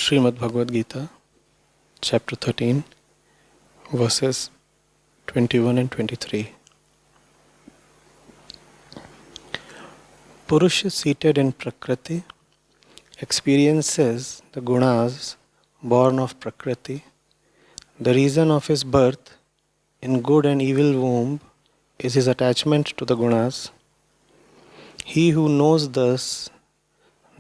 Shrimad Bhagavad Gita, chapter 13, verses 21 and 23. Purush seated in Prakriti experiences the Gunas born of Prakriti. The reason of his birth in good and evil womb is his attachment to the Gunas. He who knows thus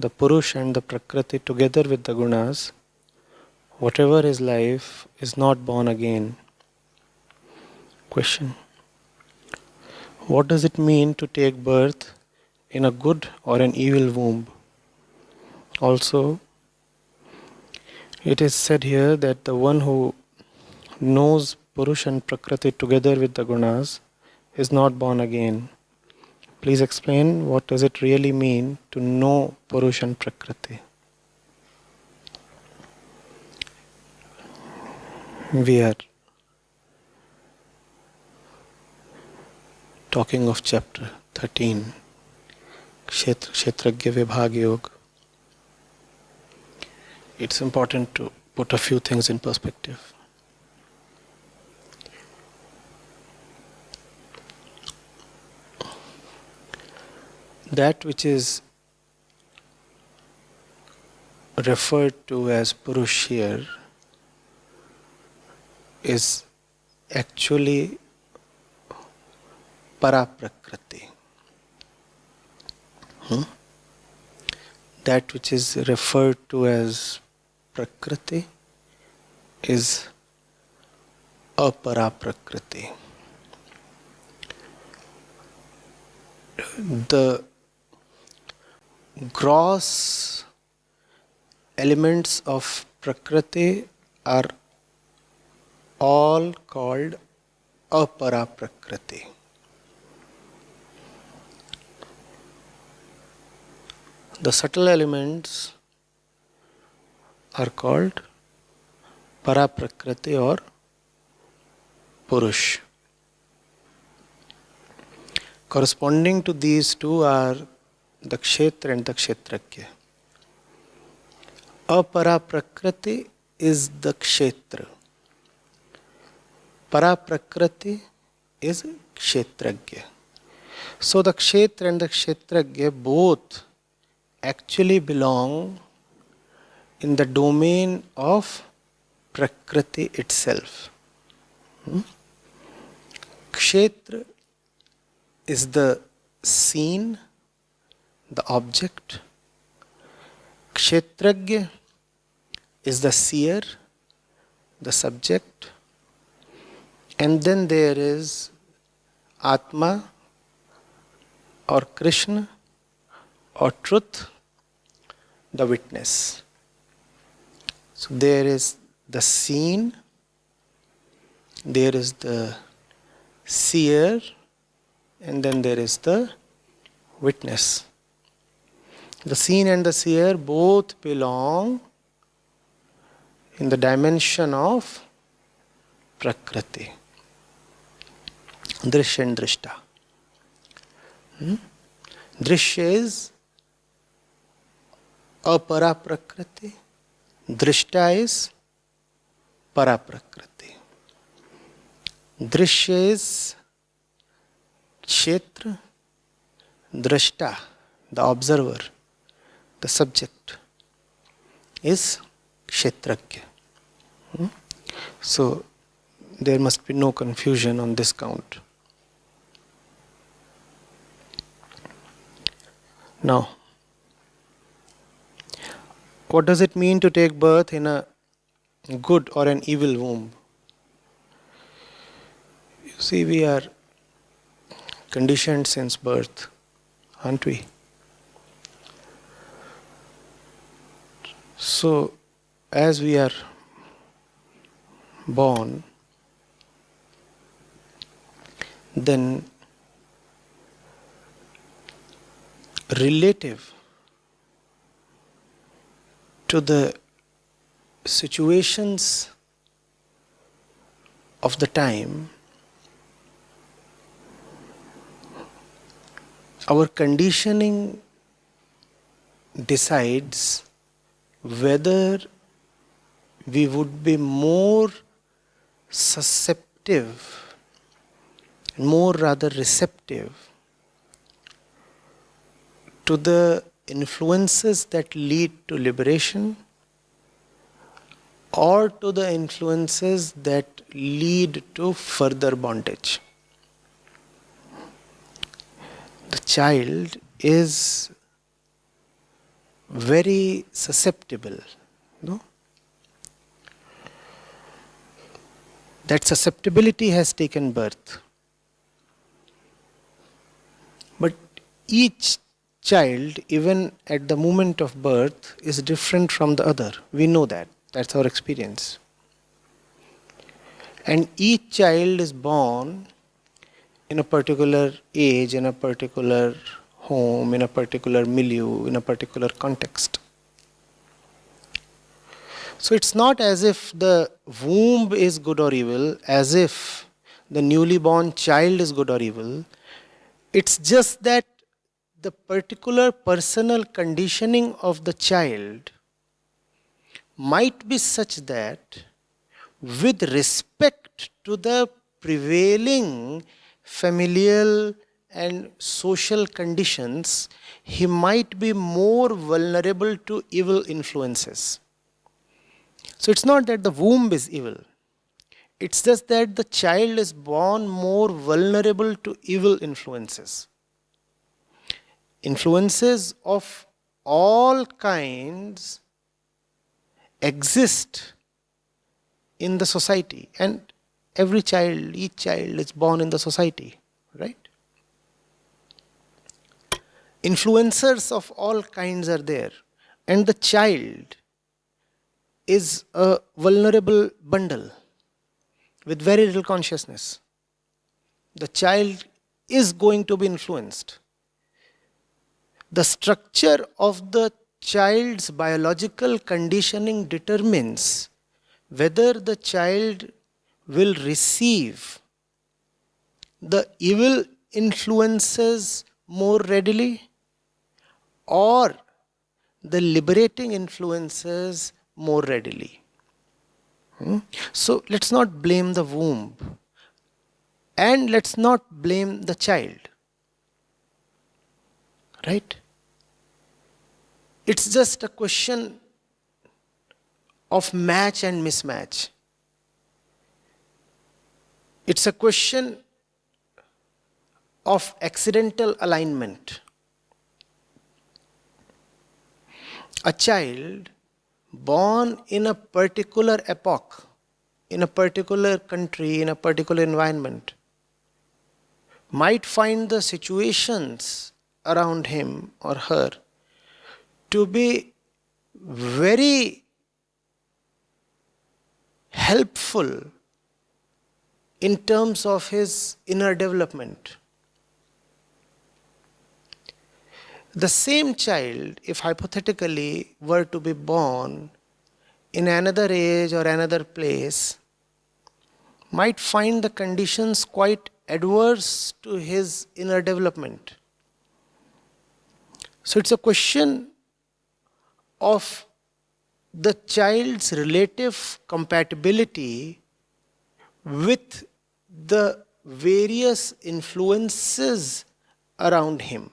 the Purush and the Prakriti together with the Gunas, whatever his life, is not born again. Question: what does it mean to take birth in a good or an evil womb? Also, it is said here that the one who knows Purush and Prakriti together with the Gunas is not born again. Please explain, what does it really mean to know Purush and Prakriti? We are talking of chapter 13, Kshetragya Vibhag Yoga. It's important to put a few things in perspective. That which is referred to as Purush here is actually Para-Prakriti. That which is referred to as Prakriti is Apara-Prakriti. The gross elements of Prakriti are all called Apara-Prakriti. The subtle elements are called Para-Prakriti or Purush. Corresponding to these two are the Kshetra and the Kshetragya. Apara-Prakriti is the Kshetra. Para-Prakriti is Kshetragya. So the Kshetra and the Kshetragya both actually belong in the domain of Prakriti itself. Kshetra is the scene, the object. Kshetragya is the seer, the subject. And then there is Atma or Krishna or truth, the witness. So there is the scene, there is the seer, and then there is the witness. The scene and the seer both belong in the dimension of Prakriti. Drishya and Drishta. Drishya is Apara-Prakriti. Drishta is Para-Prakriti. Drishya is Kshetra. Drashta, the observer, the subject, is Kshetragya. So, there must be no confusion on this count. Now, what does it mean to take birth in a good or an evil womb? You see, we are conditioned since birth, aren't we? So, as we are born, then relative to the situations of the time, our conditioning decides whether we would be more susceptible, more rather receptive to the influences that lead to liberation or to the influences that lead to further bondage. The child is very susceptible, no? That susceptibility has taken birth. But each child, even at the moment of birth, is different from the other. We know that. That's our experience. And each child is born in a particular age, in a particular home, in a particular milieu, in a particular context. So it's not as if the womb is good or evil, as if the newly born child is good or evil. It's just that the particular personal conditioning of the child might be such that, with respect to the prevailing familial and social conditions, he might be more vulnerable to evil influences. So it's not that the womb is evil. It's just that the child is born more vulnerable to evil influences. Influences of all kinds exist in the society, and every child, each child is born in the society, right? Influencers of all kinds are there, and the child is a vulnerable bundle with very little consciousness. The child is going to be influenced. The structure of the child's biological conditioning determines whether the child will receive the evil influences more readily or the liberating influences more readily. So let's not blame the womb and let's not blame the child. Right? It's just a question of match and mismatch. It's a question of accidental alignment. A child born in a particular epoch, in a particular country, in a particular environment, might find the situations around him or her to be very helpful in terms of his inner development. The same child, if hypothetically were to be born in another age or another place, might find the conditions quite adverse to his inner development. So it's a question of the child's relative compatibility with the various influences around him.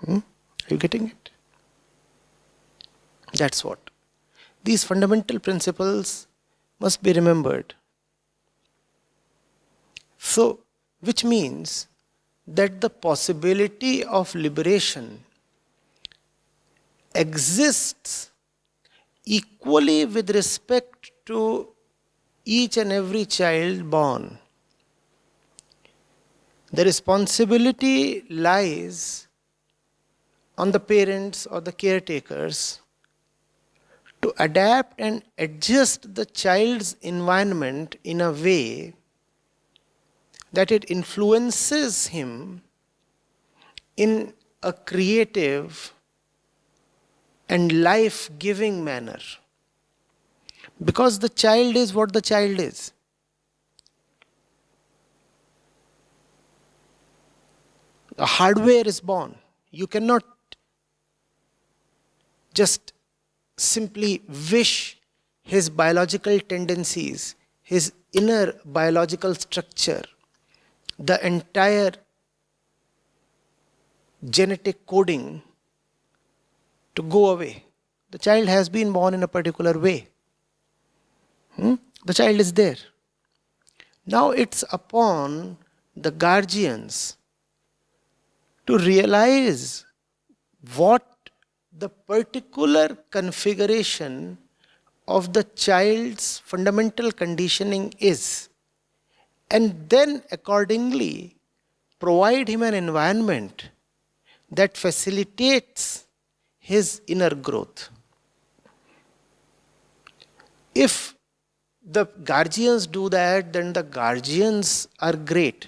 Are you getting it? That's what. These fundamental principles must be remembered. So, which means that the possibility of liberation exists equally with respect to each and every child born. The responsibility lies on the parents or the caretakers to adapt and adjust the child's environment in a way that it influences him in a creative and life-giving manner. Because the child is what the child is. The hardware is born. You cannot just simply wish his biological tendencies, his inner biological structure, the entire genetic coding to go away. The child has been born in a particular way. The child is there. Now it's upon the guardians to realize what the particular configuration of the child's fundamental conditioning is, and then accordingly provide him an environment that facilitates his inner growth. If the guardians do that, then the guardians are great.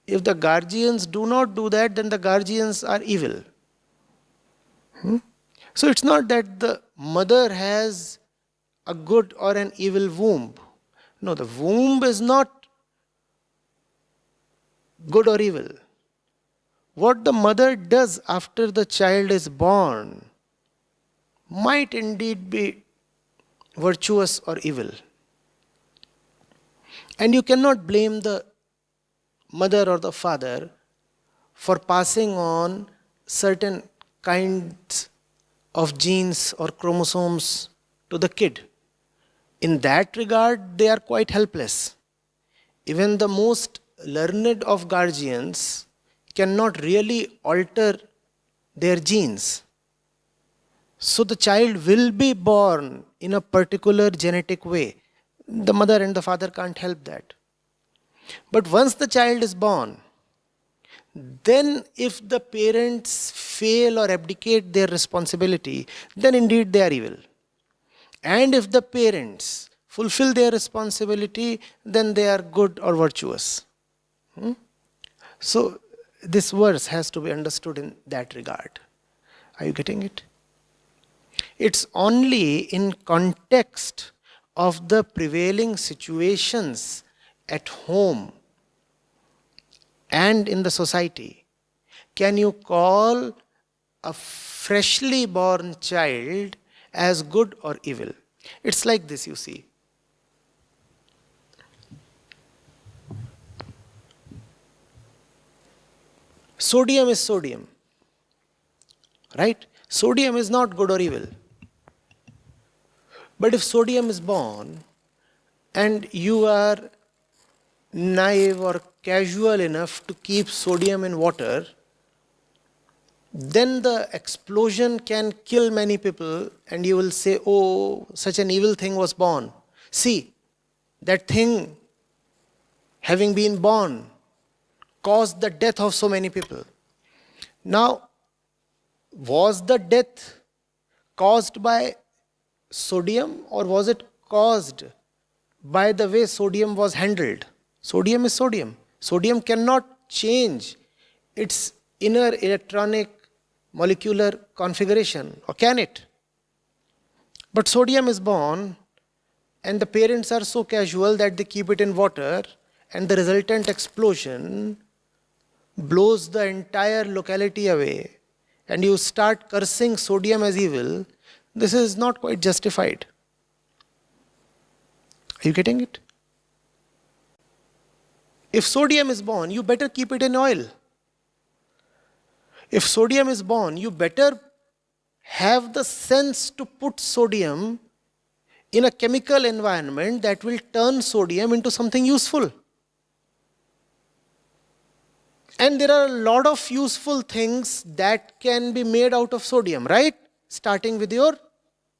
If the guardians do not do that, then the guardians are evil. So it's not that the mother has a good or an evil womb. No, the womb is not good or evil. What the mother does after the child is born might indeed be virtuous or evil. And you cannot blame the mother or the father for passing on certain kinds of genes or chromosomes to the kid. In that regard, they are quite helpless. Even the most learned of guardians cannot really alter their genes. So the child will be born in a particular genetic way. The mother and the father can't help that. But once the child is born, then if the parents fail or abdicate their responsibility, then indeed they are evil. And if the parents fulfill their responsibility, then they are good or virtuous. So this verse has to be understood in that regard. Are you getting it? It's only in context of the prevailing situations at home and in the society can you call a freshly born child as good or evil. It's like this, you see. Sodium is sodium, right? Sodium is not good or evil. But if sodium is born and you are naive or casual enough to keep sodium in water, then the explosion can kill many people and you will say, oh, such an evil thing was born. See, that thing having been born caused the death of so many people. Now, was the death caused by sodium or was it caused by the way sodium was handled? Sodium is sodium. Sodium cannot change its inner electronic molecular configuration, or can it? But sodium is born and the parents are so casual that they keep it in water and the resultant explosion blows the entire locality away and you start cursing sodium as evil. This is not quite justified. Are you getting it? If sodium is born, you better keep it in oil. If sodium is born, you better have the sense to put sodium in a chemical environment that will turn sodium into something useful. And there are a lot of useful things that can be made out of sodium, right? Starting with your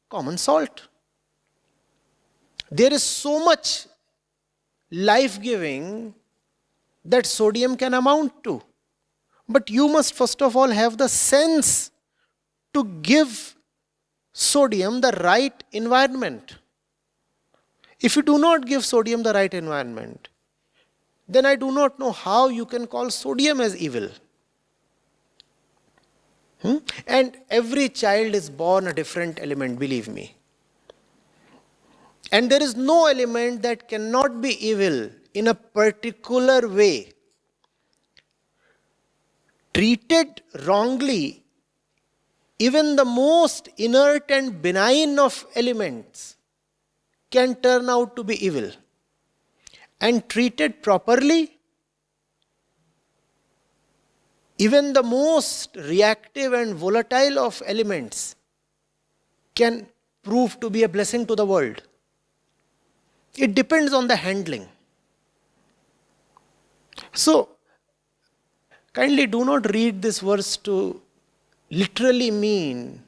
common salt. There is so much life-giving that sodium can amount to. But you must first of all have the sense to give sodium the right environment. If you do not give sodium the right environment, then I do not know how you can call sodium as evil. And every child is born a different element, believe me. And there is no element that cannot be evil in a particular way. Treated wrongly, even the most inert and benign of elements can turn out to be evil. And treated properly, even the most reactive and volatile of elements can prove to be a blessing to the world. It depends on the handling. So, kindly do not read this verse to literally mean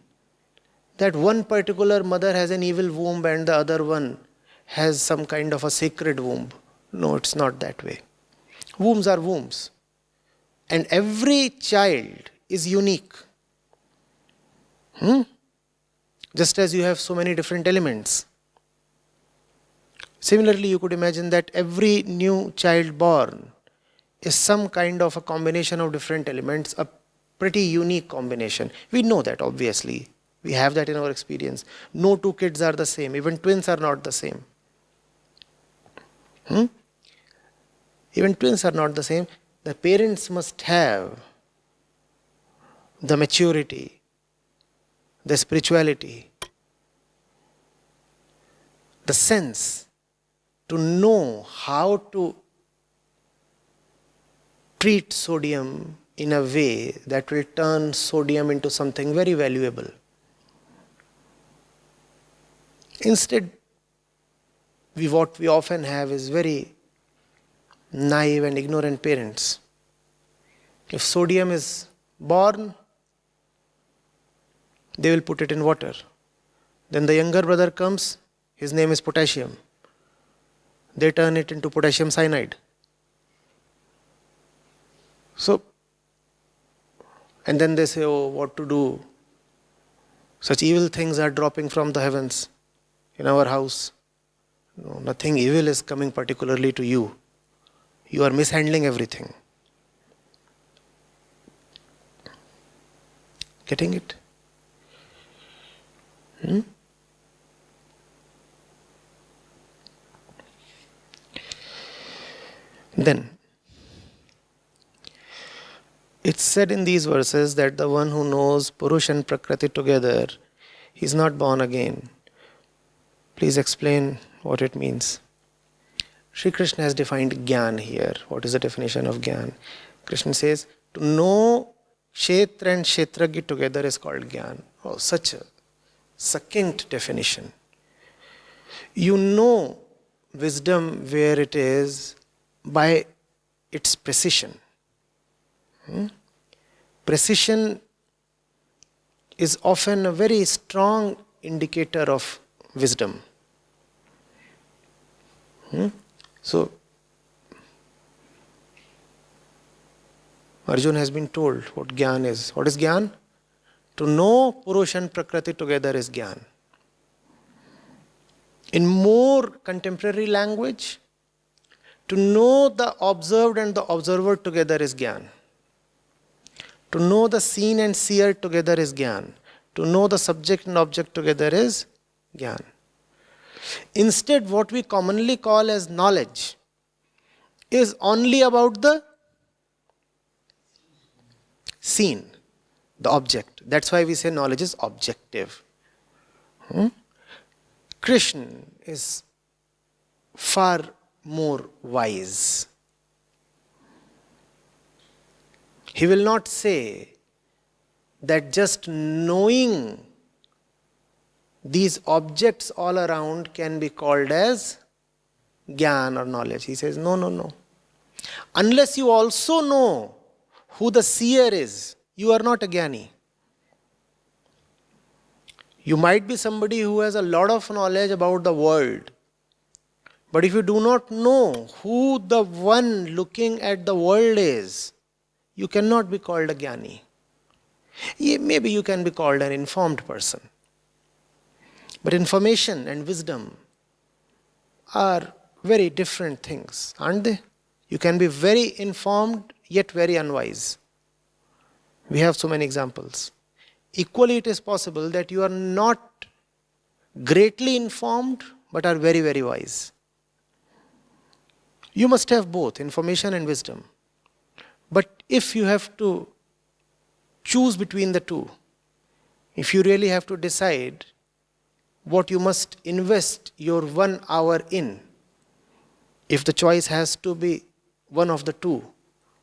that one particular mother has an evil womb and the other one has some kind of a sacred womb. No, it's not that way. Wombs are wombs. And every child is unique. Just as you have so many different elements. Similarly, you could imagine that every new child born is some kind of a combination of different elements, a pretty unique combination. We know that, obviously. We have that in our experience. No two kids are the same. Even twins are not the same. Even twins are not the same. The parents must have the maturity, the spirituality, the sense to know how to treat sodium in a way that will turn sodium into something very valuable. Instead, what we often have is very naive and ignorant parents. If sodium is born, they will put it in water. Then the younger brother comes, his name is potassium. They turn it into potassium cyanide. So, and then they say, oh, what to do? Such evil things are dropping from the heavens in our house. No, nothing evil is coming particularly to you. You are mishandling everything. Getting it? Then, it's said in these verses that the one who knows Purush and Prakriti together, he is not born again. Please explain what it means. Sri Krishna has defined Gyan here. What is the definition of Gyan? Krishna says, to know Kshetra and Kshetragya together is called Gyan. Oh, such a succinct definition. You know wisdom where it is by its precision. Precision is often a very strong indicator of wisdom. So, Arjuna has been told what Gyan is. What is Gyan? To know Purush and Prakriti together is Gyan. In more contemporary language, to know the observed and the observer together is Gyan. To know the seen and seer together is Gyan. To know the subject and object together is Gyan. Instead, what we commonly call as knowledge is only about the seen, the object. That's why we say knowledge is objective. Krishna is far more wise. He will not say that just knowing these objects all around can be called as Gyan or knowledge. He says, no. Unless you also know who the seer is, you are not a Gyani. You might be somebody who has a lot of knowledge about the world. But if you do not know who the one looking at the world is, you cannot be called a Gyani. Maybe you can be called an informed person. But information and wisdom are very different things, aren't they? You can be very informed yet very unwise. We have so many examples. Equally, it is possible that you are not greatly informed but are very, very wise. You must have both information and wisdom. But if you have to choose between the two, if you really have to decide what you must invest your 1 hour in. If the choice has to be one of the two,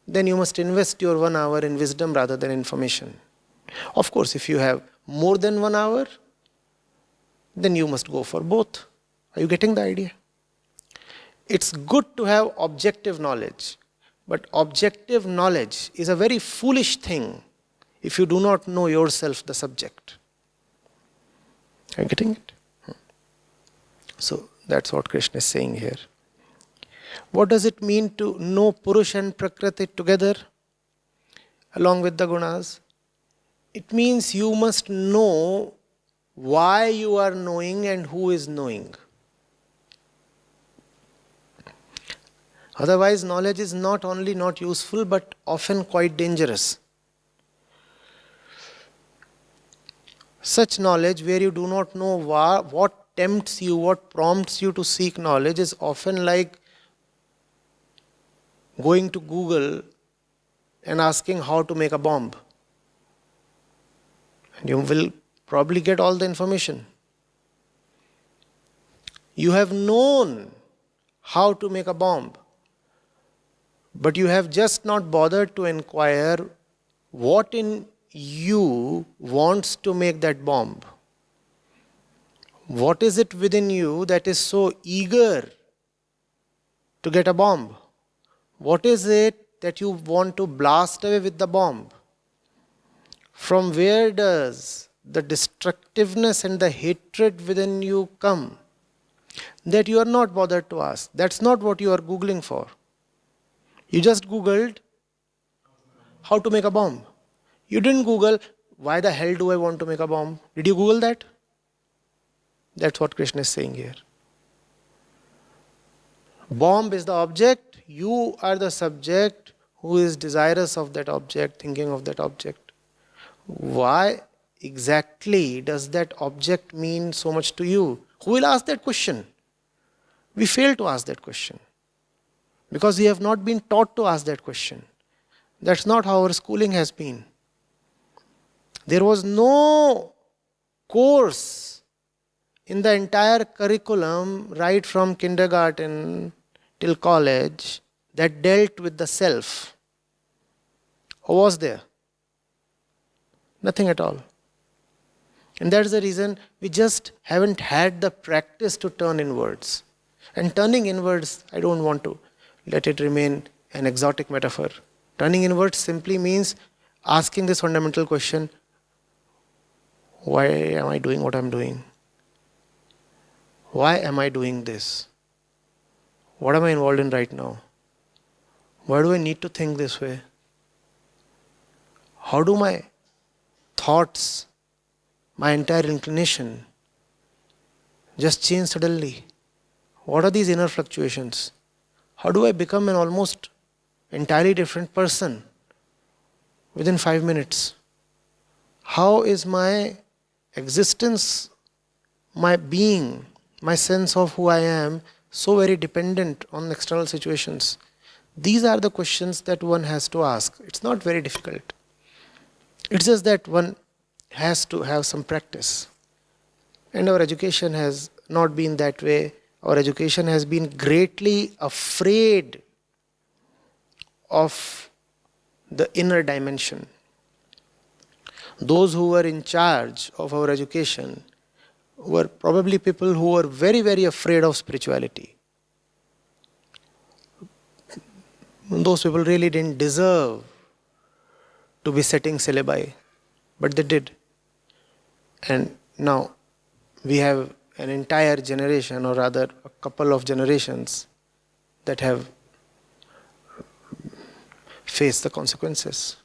then you must invest your 1 hour in wisdom rather than information. Of course, if you have more than 1 hour, then you must go for both. Are you getting the idea? It's good to have objective knowledge, but objective knowledge is a very foolish thing if you do not know yourself, the subject. Are you getting it? So that's what Krishna is saying here. What does it mean to know Purush and Prakriti together along with the Gunas? It means you must know why you are knowing and who is knowing. Otherwise, knowledge is not only not useful but often quite dangerous. Such knowledge where you do not know what tempts you, what prompts you to seek knowledge is often like going to Google and asking how to make a bomb. And you will probably get all the information. You have known how to make a bomb, but you have just not bothered to inquire what in you wants to make that bomb. What is it within you that is so eager to get a bomb? What is it that you want to blast away with the bomb? From where does the destructiveness and the hatred within you come that you are not bothered to ask? That's not what you are Googling for. You just Googled how to make a bomb. You didn't Google, why the hell do I want to make a bomb? Did you Google that? That's what Krishna is saying here. Bomb is the object, you are the subject who is desirous of that object, thinking of that object. Why exactly does that object mean so much to you? Who will ask that question? We fail to ask that question because we have not been taught to ask that question. That's not how our schooling has been. There was no course in the entire curriculum, right from kindergarten till college, that dealt with the self. Or was there? Nothing at all. And that's the reason we just haven't had the practice to turn inwards. And turning inwards, I don't want to let it remain an exotic metaphor. Turning inwards simply means asking this fundamental question, why am I doing what I'm doing? Why am I doing this? What am I involved in right now? Why do I need to think this way? How do my thoughts, my entire inclination just change suddenly? What are these inner fluctuations? How do I become an almost entirely different person within 5 minutes? How is my existence, my being, my sense of who I am so very dependent on external situations? These are the questions that one has to ask. It's not very difficult. It's just that one has to have some practice. And our education has not been that way. Our education has been greatly afraid of the inner dimension. Those who were in charge of our education were probably people who were very, very afraid of spirituality. Those people really didn't deserve to be setting syllabi, but they did. And now we have an entire generation, or rather a couple of generations, that have faced the consequences.